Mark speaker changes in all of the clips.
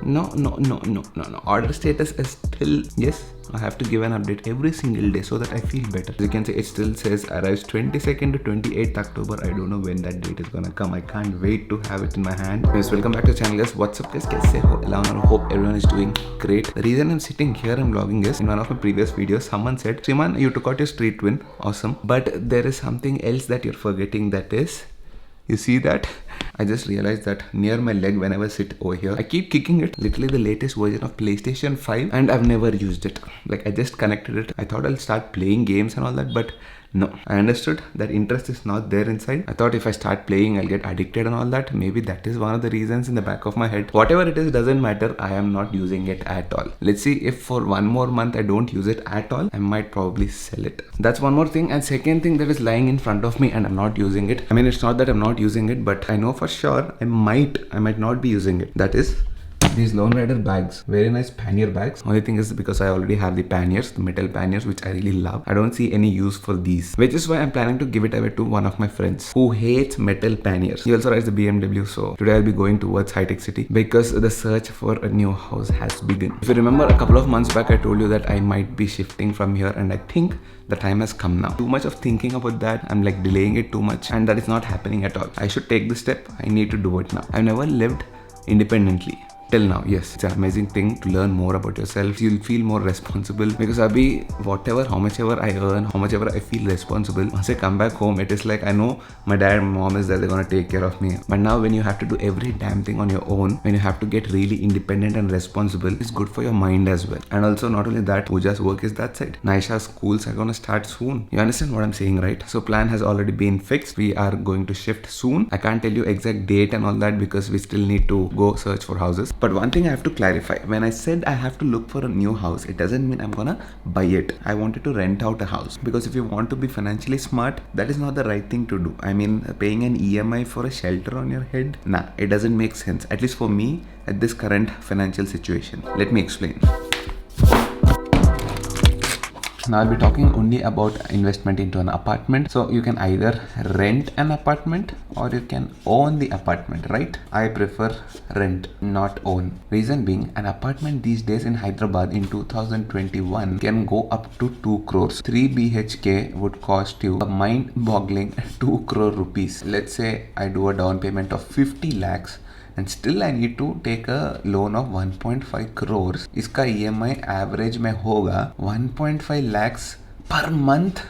Speaker 1: No. Order status is still yes. I have to give an update every single day so that I feel better. As you can see, it still says arrives 22nd to 28th October. I don't know when that date is gonna come. I can't wait to have it in my hand. Guys, welcome back to the channel, guys. What's up, guys? Kaise ho? Hope everyone is doing great. The reason I'm sitting here and vlogging is in one of my previous videos, someone said, Shriman, you took out your street twin. Awesome. But there is something else that you're forgetting, that is, you see that? I just realized that near my leg whenever I sit over here, I keep kicking it. Literally the latest version of PlayStation 5 and I've never used it. Like I just connected it. I thought I'll start playing games and all that, but no. I understood that interest is not there inside. I thought if I start playing, I'll get addicted and all that. Maybe that is one of the reasons in the back of my head. Whatever it is, doesn't matter. I am not using it at all. Let's see if for one more month I don't use it at all, I might probably sell it. That's one more thing. And second thing that is lying in front of me and I'm not using it. I mean, it's not that I'm not using it, but I know for sure I might not be using it. That is these Lone Rider bags. Very nice pannier bags. Only thing is because I already have the panniers, the metal panniers, which I really love. I don't see any use for these, which is why I'm planning to give it away to one of my friends who hates metal panniers. He also rides the BMW, so today I'll be going towards High Tech City because the search for a new house has begun. If you remember, a couple of months back I told you that I might be shifting from here, and I think the time has come now. Too much of thinking about that, I'm like delaying it too much, and that is not happening at all. I should take the step. I need to do it now. I've never lived independently till now. Yes, it's an amazing thing to learn more about yourself. You'll feel more responsible because abhi whatever, how much ever I earn, how much ever I feel responsible, once I come back home, it is like I know my dad and mom is there, they're gonna take care of me. But now when you have to do every damn thing on your own, when you have to get really independent and responsible, it's good for your mind as well. And also not only that, Pooja's work is that side. Naisha's schools are gonna start soon. You understand what I'm saying, right? So plan has already been fixed. We are going to shift soon. I can't tell you exact date and all that because we still need to go search for houses. But one thing I have to clarify, when I said I have to look for a new house, it doesn't mean I'm gonna buy it. I wanted to rent out a house because if you want to be financially smart, that is not the right thing to do. I mean, paying an EMI for a shelter on your head, nah, it doesn't make sense. At least for me, at this current financial situation. Let me explain. Now I'll be talking only about investment into an apartment. So you can either rent an apartment or you can own the apartment, right? I prefer rent, not own. Reason being, an apartment these days in Hyderabad in 2021 can go up to 2 crores. 3 BHK would cost you a mind-boggling 2 crore rupees. Let's say I do a down payment of 50 lakhs. And still I need to take a loan of 1.5 crores. Iska EMI average mein hoga 1.5 lakhs per month.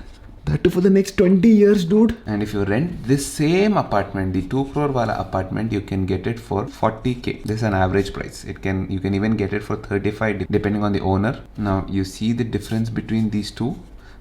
Speaker 1: That too for the next 20 years, dude. And if you rent this same apartment, the 2 crore wala apartment, you can get it for 40k. This is an average price. You can even get it for 35 depending on the owner. Now you see the difference between these two.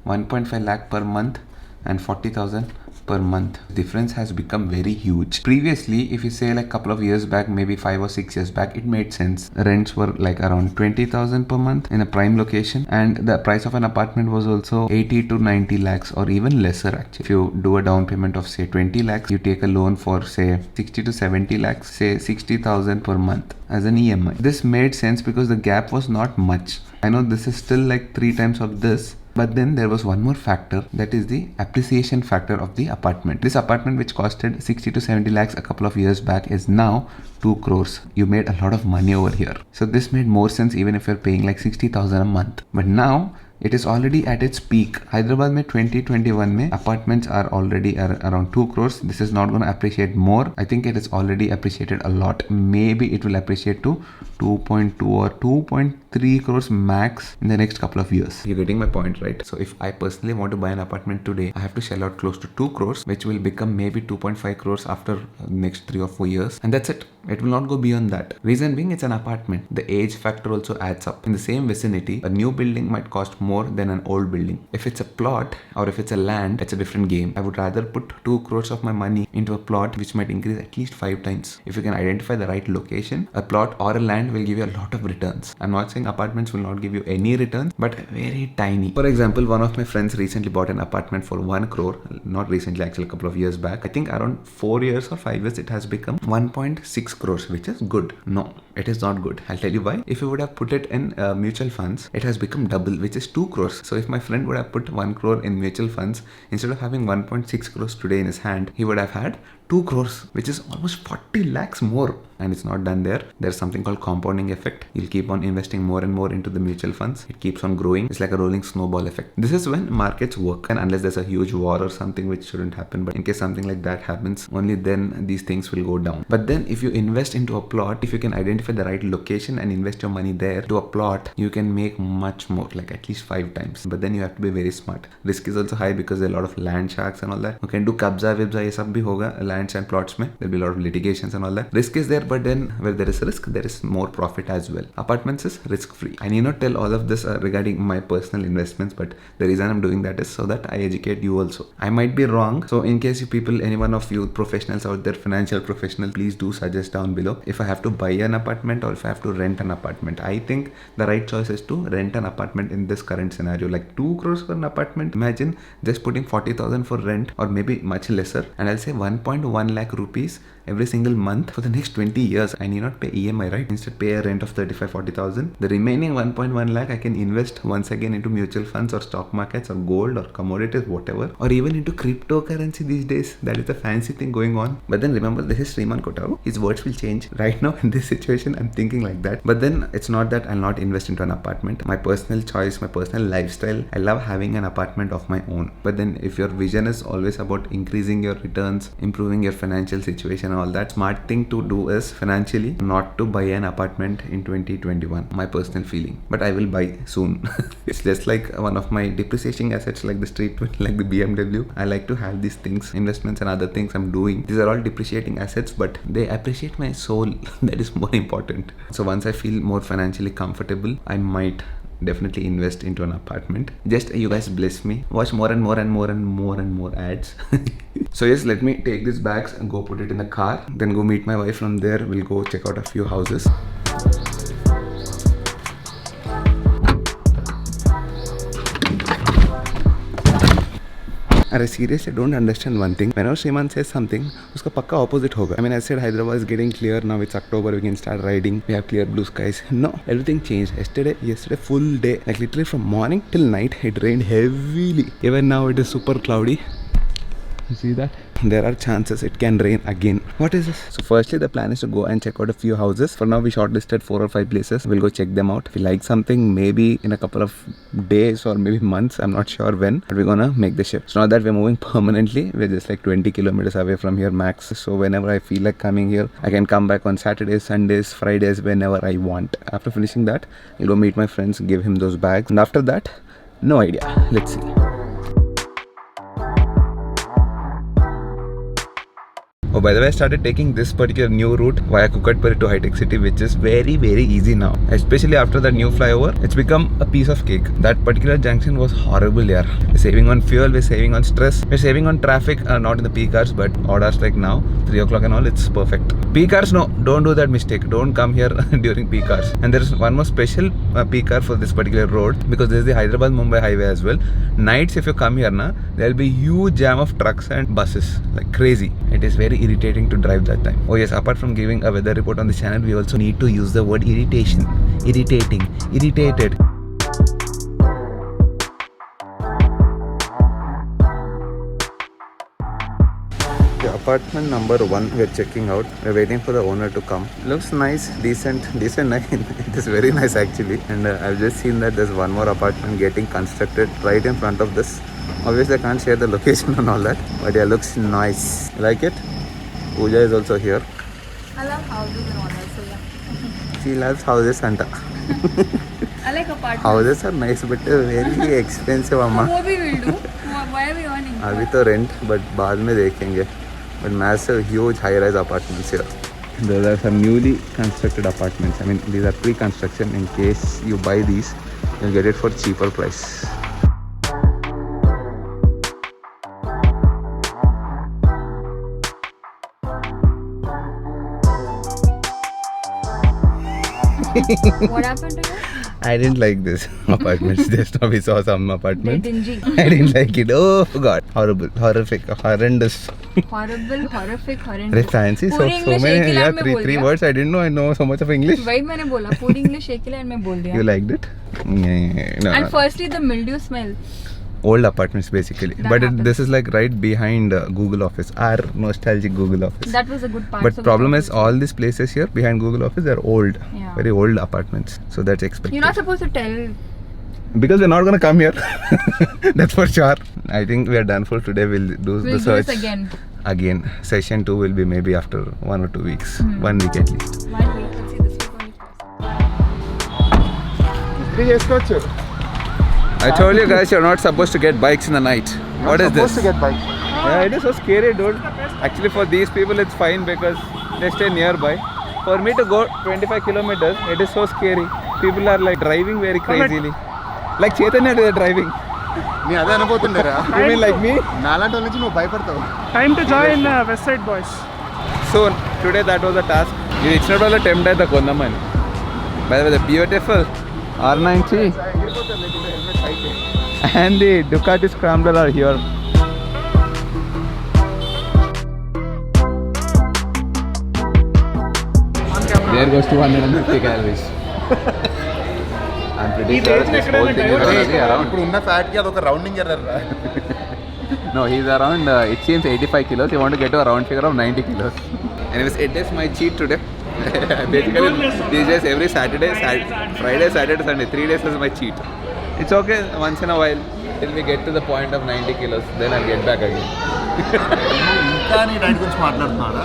Speaker 1: 1.5 lakh per month and 40,000 per month. Difference has become very huge. Previously, if you say like a couple of years back, maybe 5 or 6 years back, it made sense. Rents were like around 20,000 per month in a prime location, and the price of an apartment was also 80 to 90 lakhs or even lesser actually. If you do a down payment of say 20 lakhs, you take a loan for say 60 to 70 lakhs, say 60,000 per month as an EMI. This made sense because the gap was not much. I know this is still like 3 times of this. But then there was one more factor, that is the appreciation factor of the apartment. This apartment which costed 60 to 70 lakhs a couple of years back is now 2 crores. You made a lot of money over here. So this made more sense even if you're paying like 60,000 a month. But now it is already at its peak. Hyderabad mein 2021 mein apartments are already around 2 crores. This is not going to appreciate more. I think it is already appreciated a lot. Maybe it will appreciate to 2.2 or 2.3 crores max in the next couple of years. You're getting my point, right? So if I personally want to buy an apartment today, I have to shell out close to 2 crores, which will become maybe 2.5 crores after next 3 or 4 years. And that's it. It will not go beyond that. Reason being, it's an apartment. The age factor also adds up. In the same vicinity, a new building might cost more than an old building. If it's a plot or if it's a land, it's a different game. I would rather put 2 crores of my money into a plot which might increase at least 5 times. If you can identify the right location, a plot or a land will give you a lot of returns. I'm not saying apartments will not give you any returns, but very tiny. For example, one of my friends recently bought an apartment for 1 crore. Not recently, actually a couple of years back. I think around 4 years or 5 years it has become 1.6 crores, which is good. No, it is not good. I'll tell you why. If you would have put it in mutual funds, it has become double, which is 2 crores. So if my friend would have put 1 crore in mutual funds, instead of having 1.6 crores today in his hand, he would have had 2 crores, which is almost 40 lakhs more. And it's not done there. There's something called compounding effect. You'll keep on investing more and more into the mutual funds. It keeps on growing. It's like a rolling snowball effect. This is when markets work, and unless there's a huge war or something, which shouldn't happen, but in case something like that happens, only then these things will go down. But then if you invest into a plot, if you can identify the right location and invest your money there to a plot, you can make much more, like at least 5 times. But then you have to be very smart. Risk is also high because there are a lot of land sharks and all that. You can do kabza vibza, ye sab bhi hoga, lands and plots mein. There'll be a lot of litigations and all that. Risk is there, but then where there is risk, there is more profit as well. Apartments is risk free. I need not tell all of this regarding my personal investments, but the reason I'm doing that is so that I educate you also. I might be wrong, so in case you people, any one of you professionals out there, financial professionals, please do suggest down below if I have to buy an apartment or if I have to rent an apartment. I think the right choice is to rent an apartment in this current scenario. Like 2 crores for an apartment, imagine just putting 40,000 for rent, or maybe much lesser, and I'll say 1.1 lakh rupees every single month for the next 20 years. I need not pay EMI, right? Instead pay a rent of 35-40,000. The remaining 1.1 lakh I can invest once again into mutual funds or stock markets or gold or commodities, whatever, or even into cryptocurrency these days. That is the fancy thing going on. But then remember, this is Sriman Kotaru. His words will change. Right now in this situation, I'm thinking like that. But then it's not that I'll not invest into an apartment. My personal choice, my personal lifestyle, I love having an apartment of my own. But then if your vision is always about increasing your returns, improving your financial situation, all that, smart thing to do is financially not to buy an apartment in 2021. My personal feeling, but I will buy soon. It's just like one of my depreciating assets, like the street, like the BMW. I like to have these things, investments and other things I'm doing. These are all depreciating assets, but they appreciate my soul. That is more important. So once I feel more financially comfortable, I might definitely invest into an apartment. Just you guys bless me, watch more and more and more and more and more ads. So yes, let me take these bags and go put it in the car, then go meet my wife. From there we'll go check out a few houses. I seriously don't understand one thing. Whenever Sriman says something, uska pakka opposite hoga. I mean, I said Hyderabad is getting clear now. It's October. We can start riding. We have clear blue skies. No, everything changed. Yesterday, full day, like literally from morning till night, it rained heavily. Even now, it is super cloudy. You see that? There are chances it can rain again. What is this? So firstly, the plan is to go and check out a few houses. For now, we shortlisted 4 or 5 places. We'll go check them out. If we like something, maybe in a couple of days or maybe months, I'm not sure when, but we're gonna make the shift. It's not that we're moving permanently. We're just like 20 kilometers away from here max. So whenever I feel like coming here, I can come back on Saturdays, Sundays, Fridays, whenever I want. After finishing that, I'll go meet my friends, give him those bags. And after that, no idea. Let's see. Oh, by the way, I started taking this particular new route via Kukatpally to High-Tech City, which is very, very easy now. Especially after that new flyover, it's become a piece of cake. That particular junction was horrible, yaar. We're saving on fuel, we're saving on stress, we're saving on traffic, not in the peak hours, but odd hours like now, 3 o'clock and all, it's perfect. Peak hours, no, don't do that mistake. Don't come here during peak hours. And there is one more special peak hour for this particular road, because there is the Hyderabad-Mumbai highway as well. Nights, if you come here, there will be huge jam of trucks and buses, like crazy. It is very irritating to drive that time. Oh yes, apart from giving a weather report on the channel, we also need to use the word irritation. Irritating, irritated. Okay, apartment number 1 we're checking out. We're waiting for the owner to come. Looks nice, decent nice. It is very nice actually. And I've just seen that there's one more apartment getting constructed right in front of this. Obviously I can't share the location and all that, but yeah, looks nice. You like it? Pooja is also here.
Speaker 2: I love houses and all that, so yeah.
Speaker 1: She loves houses, Santa.
Speaker 2: I like apartments.
Speaker 1: Houses are nice, but very expensive, amma.
Speaker 2: What we will do? Why are we earning?
Speaker 1: Abhi to rent, but baad mein dekhenge. But massive, huge high-rise apartments here. There are some newly constructed apartments. I mean, these are pre-construction. In case you buy these, you'll get it for cheaper price.
Speaker 2: What happened to you?
Speaker 1: I didn't like this apartments. Just now we saw some apartments.
Speaker 2: Dingy.
Speaker 1: I didn't like it. Oh god, horrible, horrific, horrendous.
Speaker 2: Horrible, horrific, horrendous.
Speaker 1: Very fancy. So many. Yeah, three words. I didn't know. I know so much of English.
Speaker 2: वही मैंने बोला. Food English एक ही line में बोल दिया.
Speaker 1: You liked it? No.
Speaker 2: And firstly, the mildew smell.
Speaker 1: old apartments basically.
Speaker 2: That
Speaker 1: But
Speaker 2: happens.
Speaker 1: this is like right behind Google Office, our nostalgic Google Office.
Speaker 2: That was a good part.
Speaker 1: But problem is all these places here behind Google Office, they're old,
Speaker 2: Yeah.
Speaker 1: very old apartments. So that's expected.
Speaker 2: You're not supposed to tell.
Speaker 1: Because we're not gonna come here. That's for sure. I think we are done for today. We'll do
Speaker 2: We'll
Speaker 1: the
Speaker 2: do
Speaker 1: search
Speaker 2: this again.
Speaker 1: again. Session 2 will be maybe after 1 or 2 weeks, 1 week at least.
Speaker 2: One week. Let's see this week.
Speaker 1: I told you guys you're not supposed to get bikes in the night. What is this?
Speaker 3: Supposed to get bikes.
Speaker 1: Yeah, it is so scary, dude. Actually, for these people, it's fine because they stay nearby. For me to go 25 kilometers, it is so scary. People are like driving very crazily. Like Chaitanya, they are driving.
Speaker 3: నీ అదే అనుకోతుండేరా
Speaker 1: You mean like me?
Speaker 3: నాలాంటి వాళ్ళ నుంచి నువ్వు భయపడతావు.
Speaker 4: Time to join West Side Boys.
Speaker 1: So today that was the task. You ఇచ్చినప్పుడు వల్ల tempt అయితే కొందామని. By the way, the beautiful R90 and the Ducati Scrambler are here. There goes 250 calories. I'm pretty sure this whole thing is going to be around.
Speaker 3: ఇప్పుడు ఉన్న fat కి అదొక rounding error రా.
Speaker 1: No, he's around, it seems 85 kilos. You want to get to a round figure of 90 kilos. Anyways, it is my cheat today. Basically, these days, every Saturday, Friday, Saturday, Sunday, 3 days is my cheat. It's okay once in a while till we get to the point of 90 kilos. Then I'll get back again.
Speaker 3: ఇంకా నీ diet గురించి మాట్లాడుతున్నారా?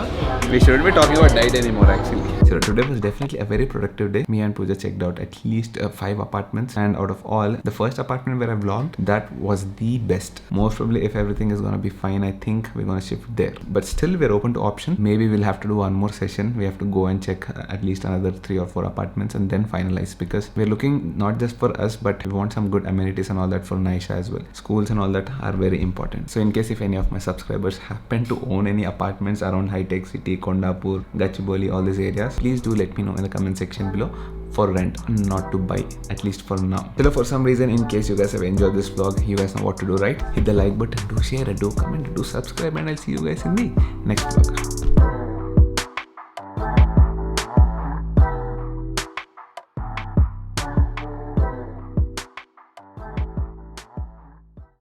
Speaker 1: We shouldn't be talking about diet anymore actually. So today was definitely a very productive day. Me and Pooja checked out at least 5 apartments, and out of all, the first apartment where I vlogged, that was the best. Most probably if everything is gonna be fine, I think we're gonna shift there. But still we're open to option. Maybe we'll have to do one more session. We have to go and check at least another 3 or 4 apartments and then finalize, because we're looking not just for us, but we want some good amenities and all that for Naisha as well. Schools and all that are very important. So in case if any of my subscribers happen to own any apartments around High Tech City, Kondapur, Gachibowli, all these areas, please do let me know in the comment section below, for rent, not to buy, at least for now. So for some reason, in case you guys have enjoyed this vlog, you guys know what to do, right? Hit the like button, do share, do comment, do subscribe, and I'll see you guys in the next vlog.